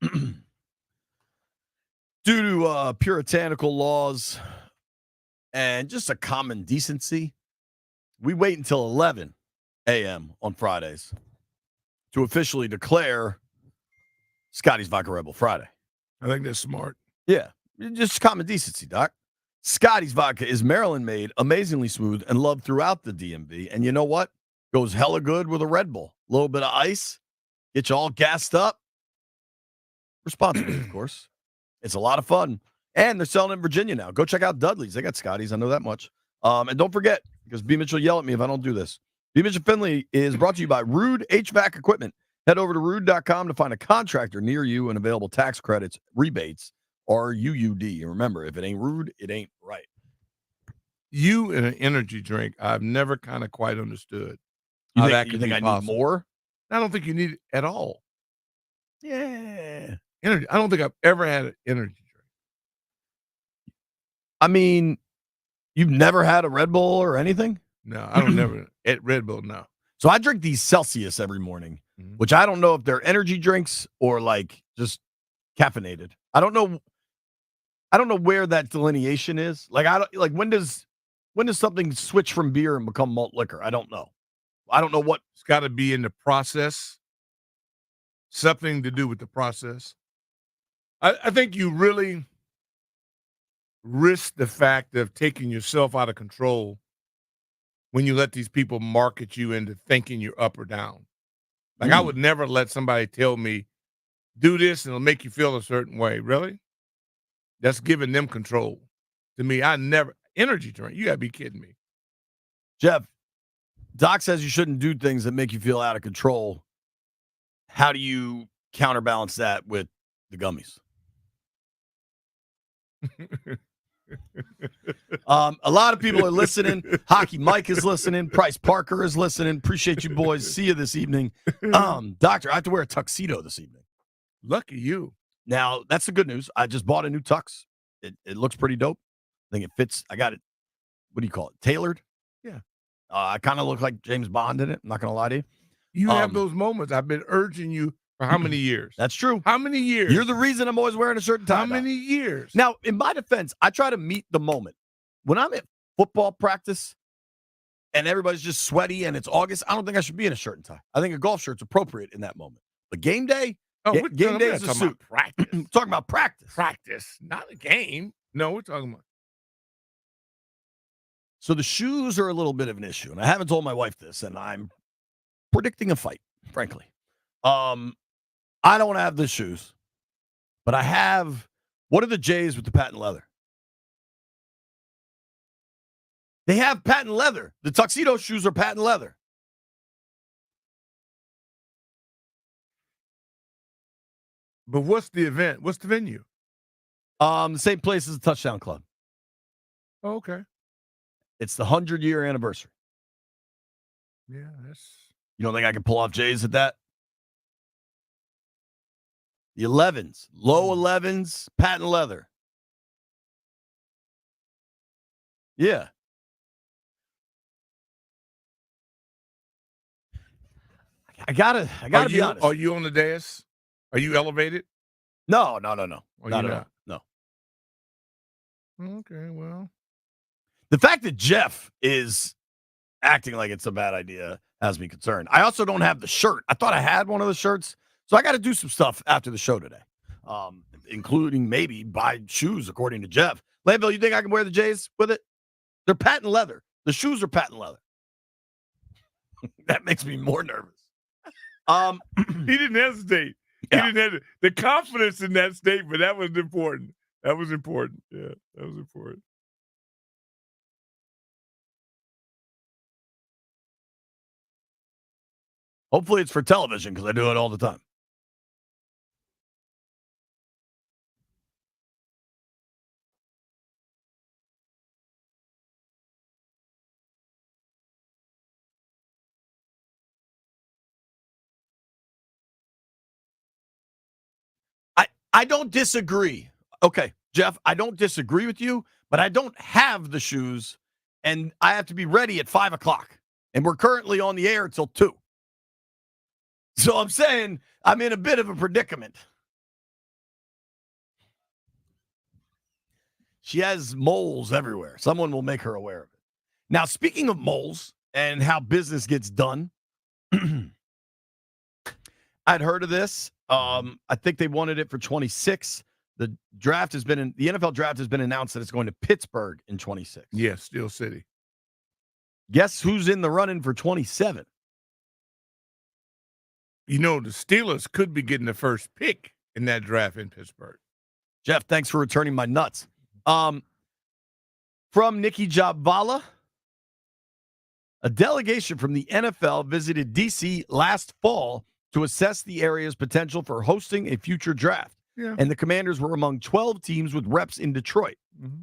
Due to puritanical laws and just a common decency, we wait until 11 a.m. on Fridays to officially declare Scotty's Vodka Rebel Friday. I think that's smart. Yeah, just common decency, Doc. Scotty's Vodka is Maryland-made, amazingly smooth, and loved throughout the DMV. And you know what? Goes hella good with a Red Bull. A little bit of ice, get you all gassed up. Responsibly, of course. It's a lot of fun. And they're selling in Virginia now. Go check out Dudley's. They got Scotty's. I know that much. And don't forget, because BMitch will yell at me if I don't do this. BMitch and Finlay is brought to you by Rude HVAC Equipment. Head over to rude.com to find a contractor near you and available tax credits, rebates, or UUD. And remember, if it ain't rude, it ain't right. You and an energy drink, I've never kind of quite understood. You how think, that you could think be I possible. need more? I don't think you need it at all. Yeah. Energy. I don't think I've ever had an energy drink. I mean, you've never had a Red Bull or anything? No, I don't never at Red Bull. No. So I drink these Celsius every morning, which I don't know if they're energy drinks or like just caffeinated. I don't know where that delineation is. Like when does something switch from beer and become malt liquor? I don't know. I don't know what. It's got to be in the process. Something to do with the process. I think you really risk the fact of taking yourself out of control when you let these people market you into thinking you're up or down. Like I would never let somebody tell me, do this and it'll make you feel a certain way. Really? That's giving them control. To me, energy drink. You gotta be kidding me. Jeff, Doc says you shouldn't do things that make you feel out of control. How do you counterbalance that with the gummies? A lot of people are listening. Hockey Mike is listening. Price Parker is listening. Appreciate you boys. See you this evening. Doctor, I have to wear a tuxedo this evening. Lucky you. Now, that's the good news. I just bought a new tux. It looks pretty dope. I think it fits. I got it. What do you call it? Tailored? Yeah. I kind of look like James Bond in it. I'm not going to lie to you. You have those moments. I've been urging you for how many years? That's true. How many years? You're the reason I'm always wearing a shirt and tie. How many years? Now, in my defense, I try to meet the moment. When I'm at football practice and everybody's just sweaty and it's August, I don't think I should be in a shirt and tie. I think a golf shirt's appropriate in that moment. But game day, game day is a suit. Practice. Talking about practice. Practice, not a game. No, we're talking about. So the shoes are a little bit of an issue, and I haven't told my wife this, and I'm predicting a fight, frankly. I don't have the shoes, but I have. What are the J's with the patent leather? They have patent leather. The tuxedo shoes are patent leather. But what's the event? What's the venue? The same place as the Touchdown Club. Oh, okay. It's the 100-year anniversary. Yeah, that's. You don't think I can pull off J's at that? The 11s, low 11s, patent leather. Yeah. I gotta be honest. Are you on the dais? Are you elevated? No. Or Not you're at all. not? No. Okay, well. The fact that Jeff is acting like it's a bad idea has me concerned. I also don't have the shirt. I thought I had one of the shirts, so I got to do some stuff after the show today, including maybe buy shoes, according to Jeff. Landville, you think I can wear the J's with it? They're patent leather. The shoes are patent leather. That makes me more nervous. He didn't hesitate. Yeah. He didn't have the confidence in that statement. That was important. That was important. Yeah, that was important. Hopefully it's for television because I do it all the time. I don't disagree. Okay, Jeff, I don't disagree with you, but I don't have the shoes, and I have to be ready at 5 o'clock. And we're currently on the air until 2. So I'm saying I'm in a bit of a predicament. She has moles everywhere. Someone will make her aware of it. Now, speaking of moles and how business gets done, I'd heard of this. I think they wanted it for 26. The NFL draft has been announced that it's going to Pittsburgh in 26. Yes, Steel City. Guess who's in the running for 27? The Steelers could be getting the first pick in that draft in Pittsburgh. Jeff, thanks for returning my nuts. From Nikki Jabvala, a delegation from the NFL visited D.C. last fall to assess the area's potential for hosting a future draft. Yeah. And the Commanders were among 12 teams with reps in Detroit. Mm-hmm.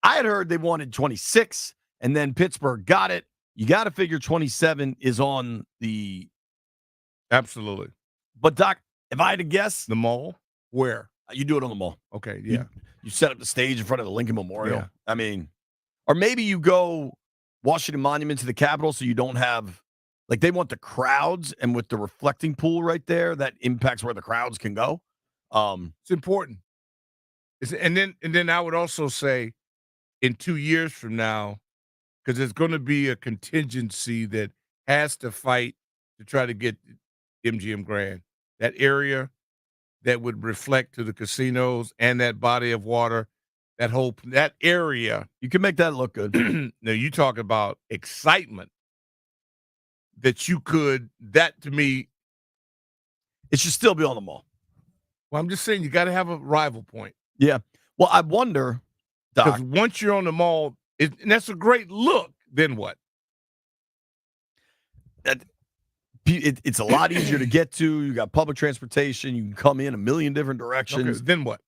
I had heard they wanted 26, and then Pittsburgh got it. You got to figure 27 is on the... Absolutely. But, Doc, if I had to guess... The mall? Where? You do it on the mall. Okay, yeah. You set up the stage in front of the Lincoln Memorial. Yeah. I mean, or maybe you go Washington Monument to the Capitol so you don't have... Like, they want the crowds, and with the reflecting pool right there, that impacts where the crowds can go. It's important. And then I would also say in 2 years from now, because there's going to be a contingency that has to fight to try to get MGM Grand, that area that would reflect to the casinos and that body of water, that area. You can make that look good. Now, you talk about excitement that to me, it should still be on the mall. well, I'm just saying you got to have a rival point. Yeah. Well, I wonder, Because Doc, once you're on the mall, and that's a great look, then what? it's a lot easier to get to. You got public transportation. You can come in a million different directions. Okay, then what?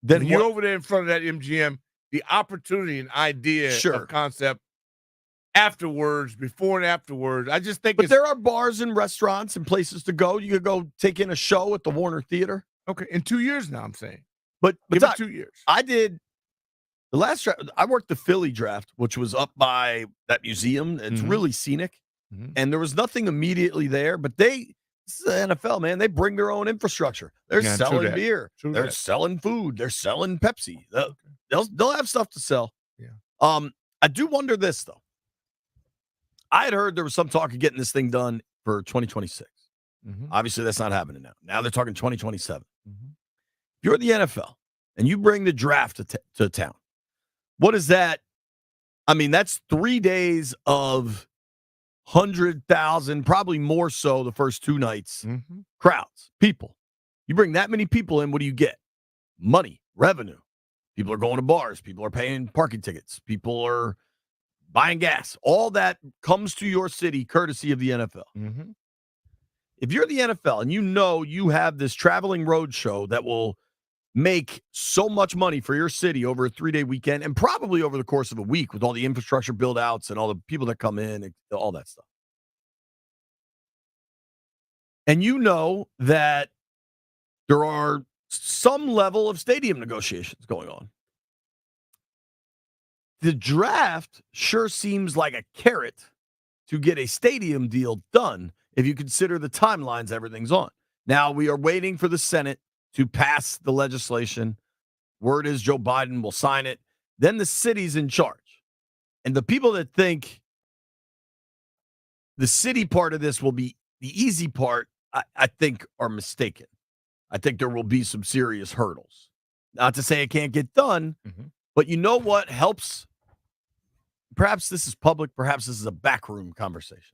Then when you're over there in front of that MGM, the opportunity and idea of concept afterwards, before and afterwards, I just think But there are bars and restaurants and places to go. You could go take in a show at the Warner Theater. Okay, in 2 years now, I'm saying. But Give Doc, it 2 years. I did the last draft. I worked the Philly draft, which was up by that museum. It's really scenic. Mm-hmm. And there was nothing immediately there, but this is the NFL, man. They bring their own infrastructure. They're selling beer. They're selling food. They're selling Pepsi. They'll have stuff to sell. Yeah. I do wonder this, though. I had heard there was some talk of getting this thing done for 2026. Mm-hmm. Obviously, that's not happening now. Now they're talking 2027. Mm-hmm. If you're the NFL and you bring the draft to town, what is that? I mean, that's 3 days of 100,000, probably more so the first 2 nights. Mm-hmm. Crowds, people. You bring that many people in, what do you get? Money, revenue. People are going to bars. People are paying parking tickets. People are buying gas. All that comes to your city courtesy of the NFL. Mm-hmm. If you're the NFL and you know you have this traveling road show that will make so much money for your city over a 3-day weekend and probably over the course of a week with all the infrastructure build outs and all the people that come in and all that stuff. And you know that there are some level of stadium negotiations going on. The draft sure seems like a carrot to get a stadium deal done if you consider the timelines everything's on. Now, we are waiting for the Senate to pass the legislation. Word is Joe Biden will sign it. Then the city's in charge. And the people that think the city part of this will be the easy part, I think are mistaken. I think there will be some serious hurdles. Not to say it can't get done, but you know what helps? Perhaps this is public. Perhaps this is a backroom conversation.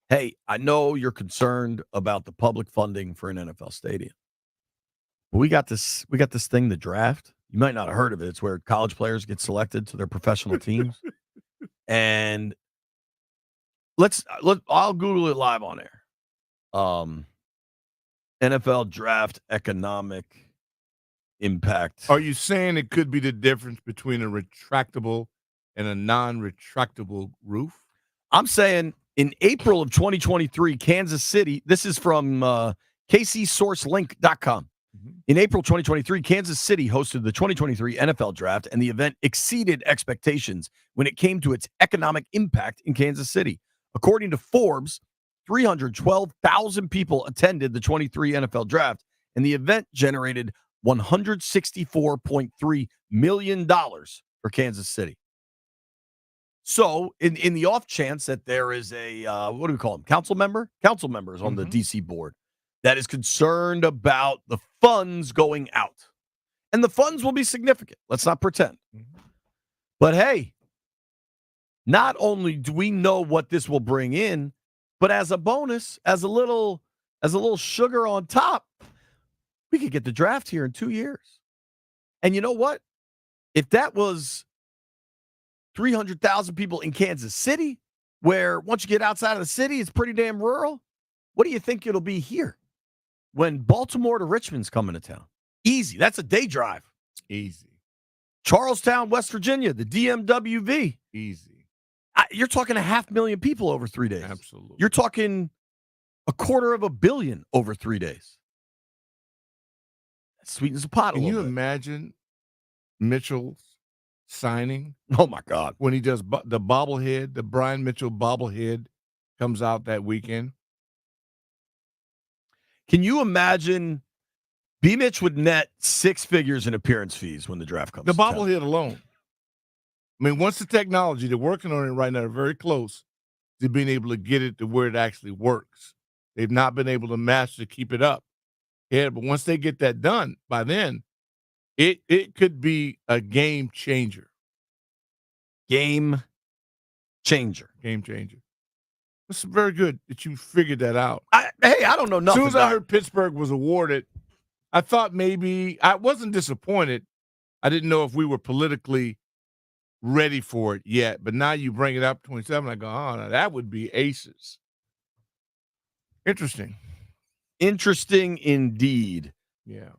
Hey, I know you're concerned about the public funding for an NFL stadium. But we got this thing, the draft. You might not have heard of it. It's where college players get selected to their professional teams. And I'll Google it live on air. NFL draft economic impact. Are you saying it could be the difference between a retractable and a non-retractable roof? I'm saying in April of 2023, Kansas City, this is from kcsourcelink.com. In April 2023, Kansas City hosted the 2023 NFL Draft, and the event exceeded expectations when it came to its economic impact in Kansas City. According to Forbes, 312,000 people attended the 23 NFL Draft, and the event generated $164.3 million for Kansas City. So in the off chance that there is a, what do we call them? Council members on the DC board that is concerned about the funds going out. And the funds will be significant. Let's not pretend. But hey, not only do we know what this will bring in, but as a bonus, as a little sugar on top, we could get the draft here in 2 years. And you know what? If that was 300,000 people in Kansas City, where once you get outside of the city, it's pretty damn rural, what do you think it'll be here when Baltimore to Richmond's coming to town? Easy. That's a day drive. Easy. Charlestown, West Virginia, the DMWV. Easy. You're talking 500,000 people over 3 days. Absolutely. You're talking 250 million over 3 days. That sweetens the pot a Can little you bit. imagine Mitchell's signing? Oh, my God. When he does the bobblehead, the Brian Mitchell bobblehead comes out that weekend. Can you imagine BMitch would net 6 figures in appearance fees when the draft comes The to town? bobblehead alone. I mean, once the technology, they're working on it right now, they're very close to being able to get it to where it actually works. They've not been able to master to keep it up. Yeah, but once they get that done, by then, it could be a game changer. Game changer. Game changer. It's very good that you figured that out. I don't know As nothing. soon as I heard Pittsburgh was awarded, I thought maybe I wasn't disappointed. I didn't know if we were politically ready for it yet. But now you bring it up 27. I go, oh, now that would be aces. Interesting. Interesting indeed. Yeah.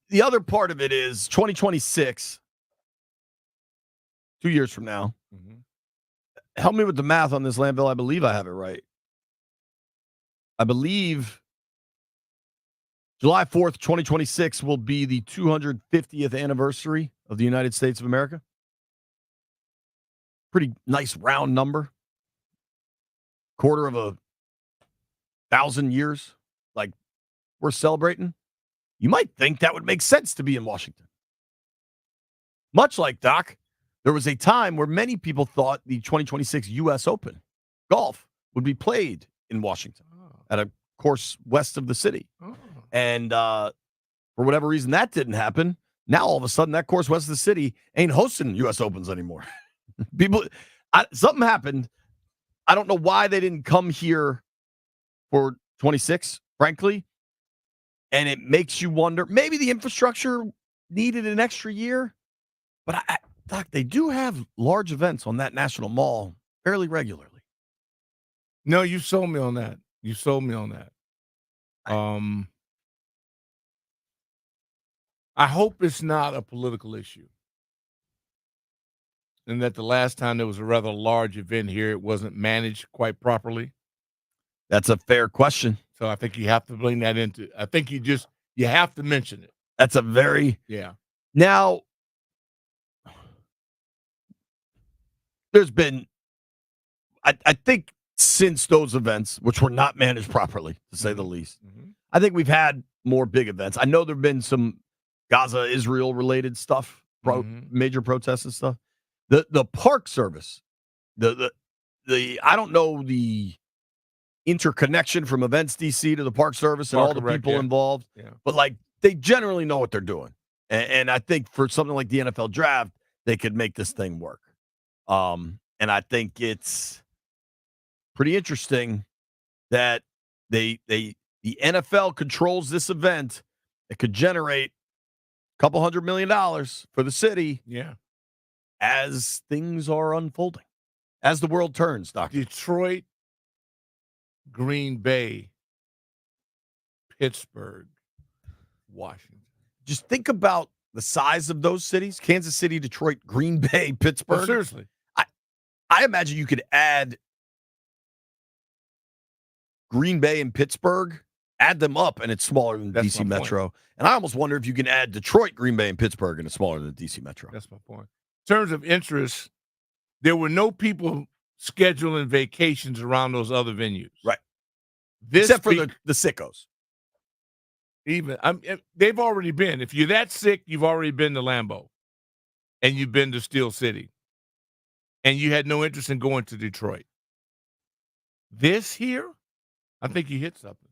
The other part of it is 2026, 2 years from now. Mm-hmm. Help me with the math on this, Landville. I believe I have it right. I believe July 4th, 2026 will be the 250th anniversary of the United States of America. Pretty nice round number. Quarter of 1,000 years. Like, we're celebrating. You might think that would make sense to be in Washington. Much like, Doc, there was a time where many people thought the 2026 U.S. Open golf would be played in Washington at a course west of the city. And for whatever reason that didn't happen, now all of a sudden that course west of the city ain't hosting U.S. Opens anymore. Something happened. I don't know why they didn't come here for 26, frankly. And it makes you wonder, maybe the infrastructure needed an extra year. But, Doc, they do have large events on that National Mall fairly regularly. No, you sold me on that. I hope it's not a political issue. And that the last time there was a rather large event here, it wasn't managed quite properly. That's a fair question. So I think you have to bring that into. I think you have to mention it. That's a very Now, there's been, I think, since those events, which were not managed properly, to say the least, I think we've had more big events. I know there have been some Gaza-Israel related stuff, major protests and stuff. The Park Service, the I don't know the interconnection from Events DC to the Park Service and all the people involved, but like they generally know what they're doing. And I think for something like the NFL draft, they could make this thing work. And I think it's pretty interesting that the NFL controls this event. It could generate a couple $100 million for the city. Yeah. As things are unfolding, as the world turns, Doctor. Detroit, Green Bay, Pittsburgh, Washington. Just think about the size of those cities: Kansas City, Detroit, Green Bay, Pittsburgh. Oh, seriously. I imagine you could add Green Bay and Pittsburgh, add them up, and it's smaller than DC Metro. Point. And I almost wonder if you can add Detroit, Green Bay, and Pittsburgh, and it's smaller than DC Metro. That's my point. In terms of interest, there were no people scheduling vacations around those other venues. Right. Except for the sickos. They've already been. If you're that sick, you've already been to Lambeau, and you've been to Steel City, and you had no interest in going to Detroit. This here, I think you hit something.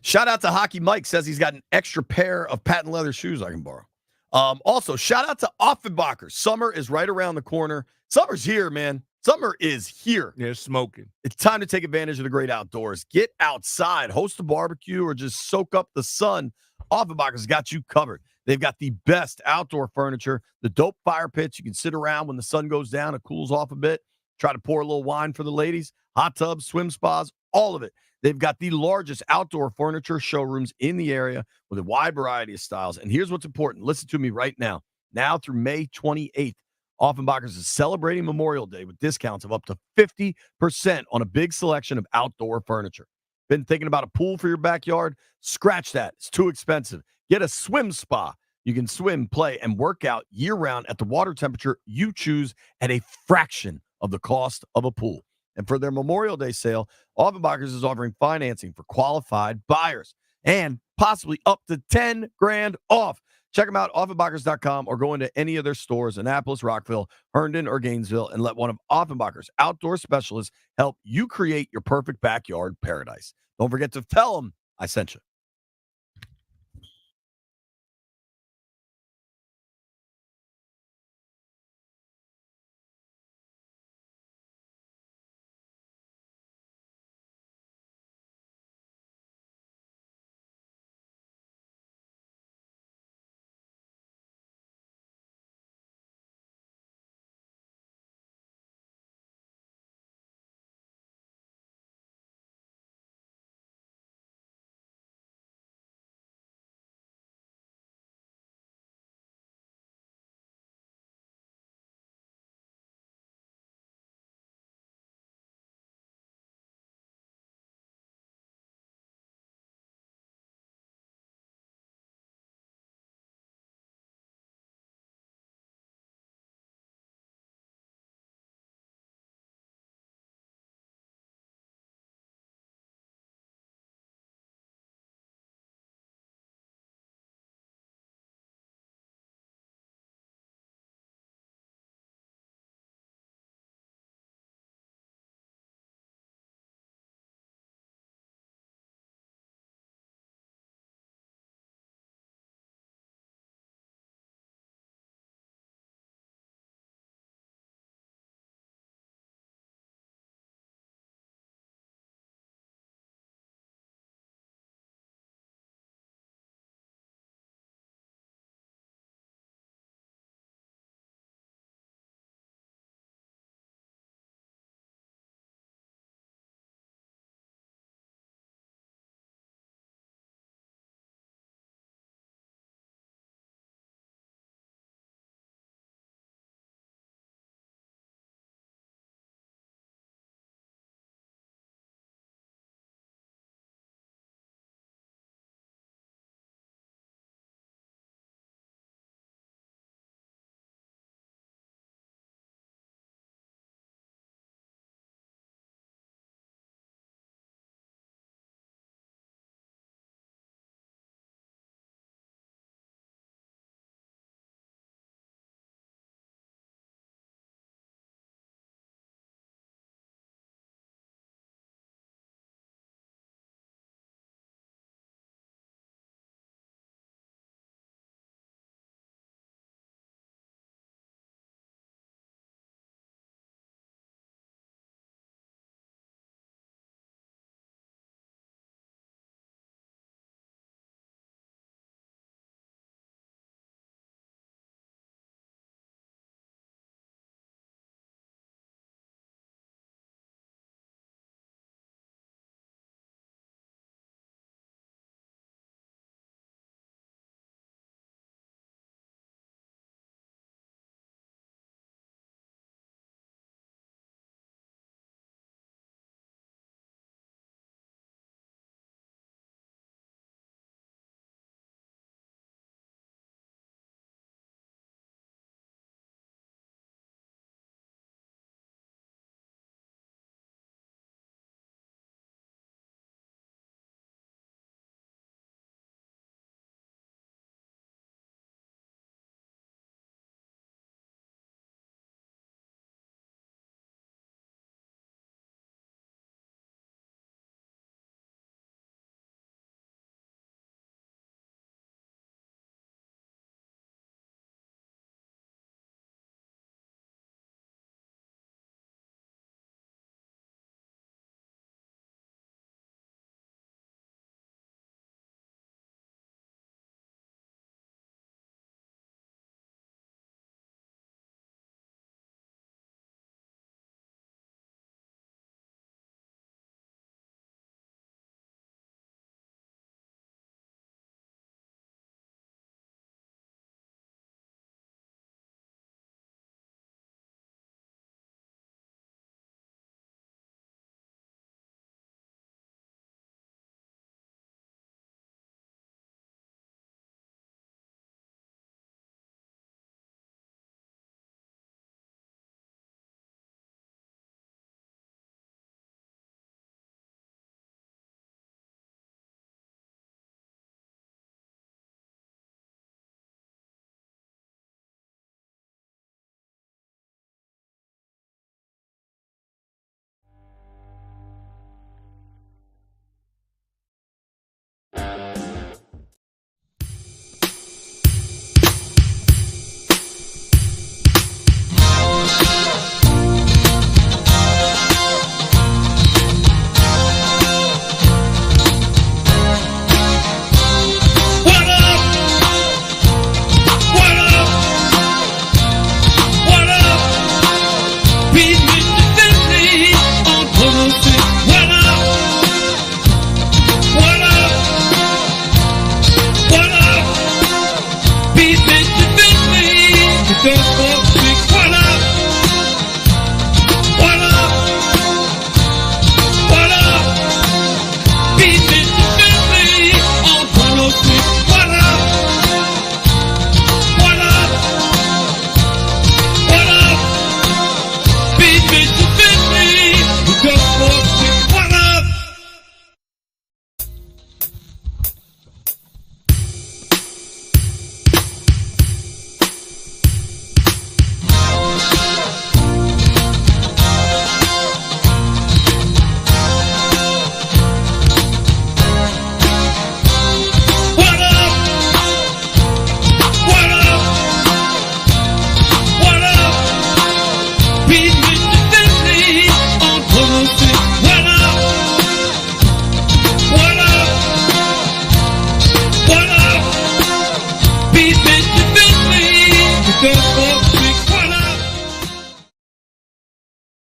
Shout out to Hockey Mike, says he's got an extra pair of patent leather shoes I can borrow. Also, shout out to Offenbacher. Summer is right around the corner. Summer's here, man. Summer is here. They're smoking. It's time to take advantage of the great outdoors. Get outside, host a barbecue, or just soak up the sun. Offenbacher's got you covered. They've got the best outdoor furniture, the dope fire pits. You can sit around when the sun goes down. It cools off a bit. Try to pour a little wine for the ladies. Hot tubs, swim spas, all of it. They've got the largest outdoor furniture showrooms in the area with a wide variety of styles. And here's what's important. Listen to me right now. Now through May 28th, Offenbacher's is celebrating Memorial Day with discounts of up to 50% on a big selection of outdoor furniture. Been thinking about a pool for your backyard? Scratch that. It's too expensive. Get a swim spa. You can swim, play, and work out year-round at the water temperature you choose at a fraction of the cost of a pool. And for their Memorial Day sale, Offenbacher's is offering financing for qualified buyers and possibly up to 10 grand off. Check them out, Offenbachers.com, or go into any of their stores, Annapolis, Rockville, Herndon, or Gainesville, and let one of Offenbacher's outdoor specialists help you create your perfect backyard paradise. Don't forget to tell them I sent you.